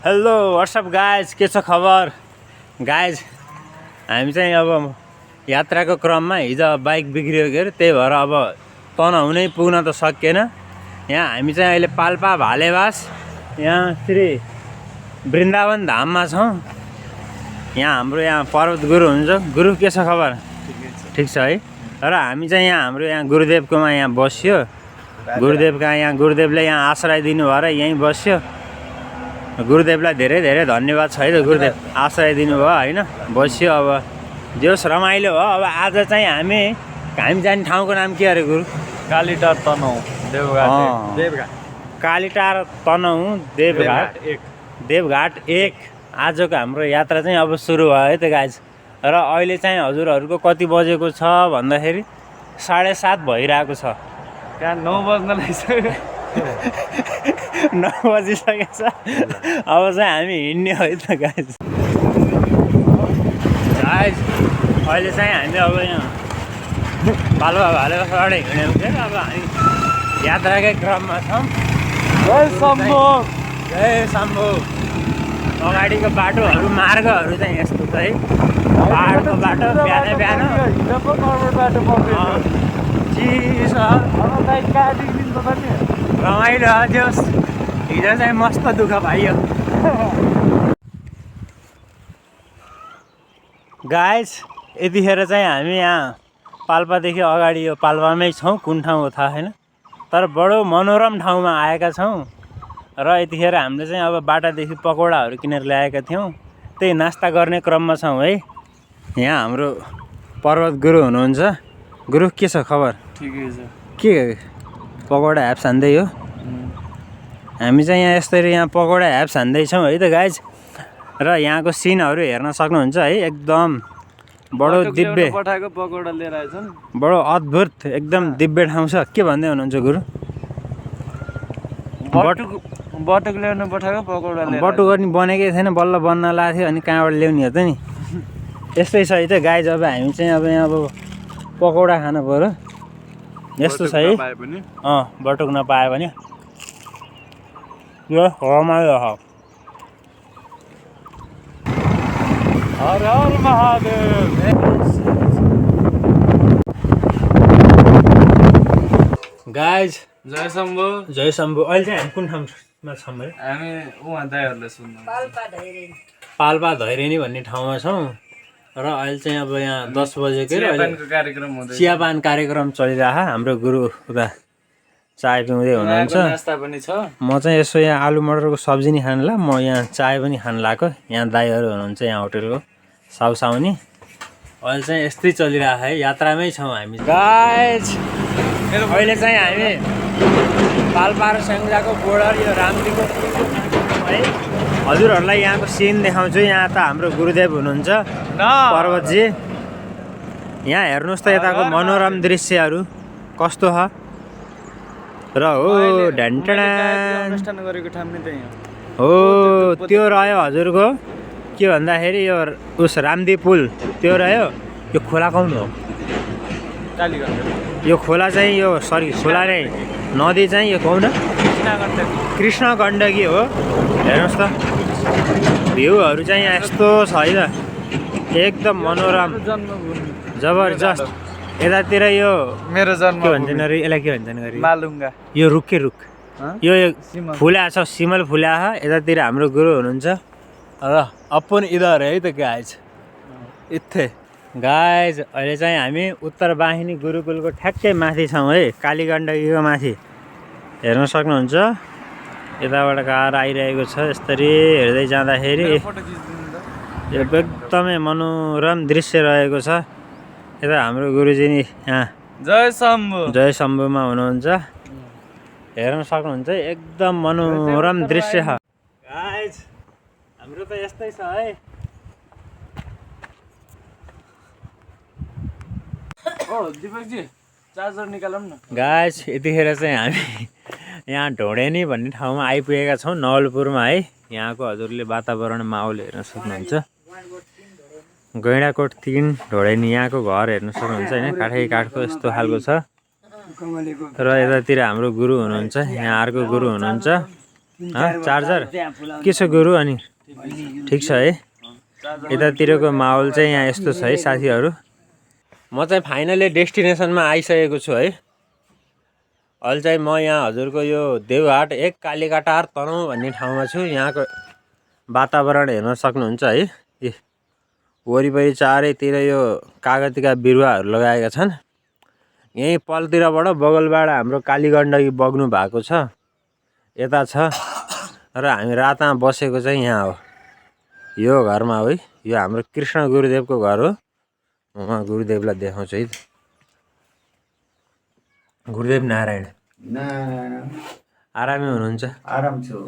Hello what's up guys, के छ खबर गाइज? हामी चाहिँ अब यात्राको क्रममा हिजो बाइक बिग्रियो के अरे, त्यही भएर अब तनहुँ नै पुग्न त सकिएन। यहाँ हामी चाहिँ अहिले पाल्पा भालेवास यहाँ श्री वृन्दावन धाममा छौँ। यहाँ हाम्रो यहाँ पर्वत गुरु हुनुहुन्छ। गुरु के छ खबर? ठिक छ है। र हामी चाहिँ यहाँ हाम्रो यहाँ गुरुदेवकोमा यहाँ बस्यो। गुरुदेवले यहाँ आश्रय दिनुभयो र यहीँ बस्यो। गुरुदेवलाई धेरै धेरै धन्यवाद छ है त। गुरुदेव आश्रय दिनुभयो होइन, बस्यो। अब जोस् रमाइलो हो। अब आज चाहिँ हामी जाने ठाउँको नाम के अरे गुरु? कालीटार तनहुँ देवघाट। कालीटार तनहुँ देवघाट 1। आजको हाम्रो यात्रा चाहिँ अब सुरु भयो है त गाइज। र अहिले चाहिँ हजुरहरूको कति बजेको छ भन्दाखेरि 7:30 भइरहेको छ। त्यहाँ 9 बज्न लागिसक्यो। 9 बजिसकेको छ। अब चाहिँ हामी हिँड्ने हो त गाइज। अहिले चाहिँ हामी अब यहाँ पाल्पा भालेवासबाट हिँड्यौँ क्या। अब हामी यात्राकै क्रममा छौँ। जय शम्भु। अगाडिको बाटोहरू मार्गहरू चाहिँ यस्तो छ है। पाहाडको बाटो बिहान चिसो रमाइलो जोस्। हिजो चाहिँ मस्त दुःख पाइयो गाइज। यतिखेर चाहिँ हामी यहाँ पाल्पादेखि अगाडि यो पाल्पामै छौँ। कुन ठाउँ हो थाहा छैन, तर बडो मनोरम ठाउँमा आएका छौँ। र यतिखेर हामीले चाहिँ अब बाटादेखि पकौडाहरू किनेर ल्याएका थियौँ। त्यही नास्ता गर्ने क्रममा छौँ है। यहाँ हाम्रो पर्वत गुरु हुनुहुन्छ। गुरु के छ खबर? ठिकै छ। के पकौडा ह्याप्स हान्दै हो? हामी चाहिँ यहाँ यसरी यहाँ पकौडा ह्याप्स हान्दैछौँ है त गाइज। र यहाँको सिनहरू हेर्न सक्नुहुन्छ है। एकदम बडो दिव्य पठाएको पकौडा लिएर आएछन्। बडो अद्भुत एकदम दिव्य ठाउँ छ। के भन्दै हुनुहुन्छ गुरु? बटुक ल्याउनु पठाएको पकौडा लिएर। बटुक पनि बनेकै छैन, बल्ल बन्न लाग्थ्यो। अनि कहाँबाट ल्याउने हो त नि? यस्तै छ है त गाइज। अब हामी चाहिँ अब यहाँ पकौडा खानु पऱ्यो। यस्तो छ है। बटुक नपाए पनि यो रमाइलो छ। हर हर महादेव। गाइज जय शम्भु। जय शम्भु। अहिले चाहिँ हामी कुन ठाउँमा छौँ अरे? हामी उहाँ दाइहरूले सुन्नु पाल्पा धैरेनी भन्ने ठाउँमा छौँ। र अहिले चाहिँ अब यहाँ 10 बजेको कार्यक्रम हुँदैछ। चियापान कार्यक्रम चलिरहेको। हाम्रो गुरु उता चाय पिउँदै हुनुहुन्छ। नास्ता पनि छ। म चाहिँ यसो यहाँ आलु मटरको सब्जी नि खानु ला। म यहाँ चाय पनि खानु लाग्यो। यहाँ दाइहरू हुनुहुन्छ यहाँ होटेलको साउसाउनी। अहिले चाहिँ यस्तै चलिरहेको है। यात्रामै छौँ हामी गाइज। अहिले चाहिँ हामी पाल्पा र स्याङ्जाको बोर्डर यो रामदीको है। हजुरहरूलाई यहाँको सिन देखाउँछु। यहाँ त हाम्रो गुरुदेव हुनुहुन्छ पर्वतजी। यहाँ हेर्नुहोस् त यताको मनोरम दृश्यहरू कस्तो छ। र हो अनुष्ठान गरेको ठाउँ नि त्यही हो। त्यो रह्यो हजुरको के भन्दाखेरि यो उस रामदी पुल त्यो रह्यो। यो खोला कुन हो? यो खोला चाहिँ यो खोला नै नदी चाहिँ यो कौन? कृष्ण गण्डकी हो। हेर्नुहोस् त भ्यूहरू चाहिँ यहाँ यस्तो छ है त। एकदम मनोरम जबरजस्त। यतातिर यो मेरो जन्म के भन्छन् अरे? यसलाई के भन्छन् अरे? मालुङ्गा। यो रुख यो फुला छ, सिमल फुला छ। यतातिर हाम्रो गुरु हुनुहुन्छ। र अपन इधर है त गाइज। इथे गाइज अहिले चाहिँ हामी उत्तर वाहिनी गुरुकुलको ठ्याक्कै माथि छौँ है। कालीगण्डकीको माथि हेर्न सक्नुहुन्छ। यताबाट कार आइरहेको छ। यसरी हेर्दै जाँदाखेरि एकदमै मनोरम दृश्य रहेको छ। यता हाम्रो गुरुजी नि यहाँ जय शम्भु जय शम्भुमा हुनुहुन्छ। हेर्न सक्नुहुन्छ एकदम मनोरम दृश्य छ गाइज। हाम्रो त यस्तै छ है। दिपकजी चार्जर निकालौँ न गाइज। यतिखेर चाहिँ हामी यहाँ ढोडेनी भन्ने ठाउँमा आइपुगेका छौँ नवलपुरमा है। यहाँको हजुरले वातावरण माहौल हेर्न सक्नुहुन्छ। गैँडाकोट 3 ढोडेनी यहाँको घर हेर्न सक्नुहुन्छ होइन। काठको यस्तो खालको छ। र यतातिर हाम्रो गुरु हुनुहुन्छ। यहाँ अर्को गुरु हुनुहुन्छ। चार्जर के छ गुरु अनि ठिक छ है यतातिरको माहौल चाहिँ यहाँ यस्तो छ है साथीहरू म चाहिँ फाइनली डेस्टिनेसनमा आइसकेको छु है अहिले चाहिँ म यहाँ हजुरको यो देवघाट 1 कालीकाटार तनहुँ भन्ने ठाउँमा छु यहाँको वातावरण हेर्न सक्नुहुन्छ है वरिपरि चारैतिर यो कागतीका बिरुवाहरू लगाएका छन् यहीँ पलतिरबाट बगलबाट हाम्रो कालीगण्डकी बग्नु भएको छ यता छ र हामी रातमा बसेको चाहिँ यहाँ हो यो घरमा हो है यो हाम्रो कृष्ण गुरुदेवको घर हो म उहाँ गुरुदेवलाई देखाउँछु है गुरुदेव नारायण आरामै हुनुहुन्छ आराम छु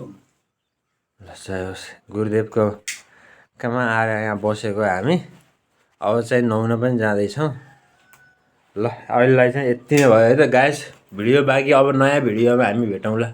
ल जय होस् गुरुदेवको कहाँ आएर यहाँ बसेको हामी अब चाहिँ नुहाउन पनि जाँदैछौँ ल अहिलेलाई चाहिँ यति नै भयो है त गाइस भिडियो बाँकी अब नयाँ भिडियोमा हामी भेटौँला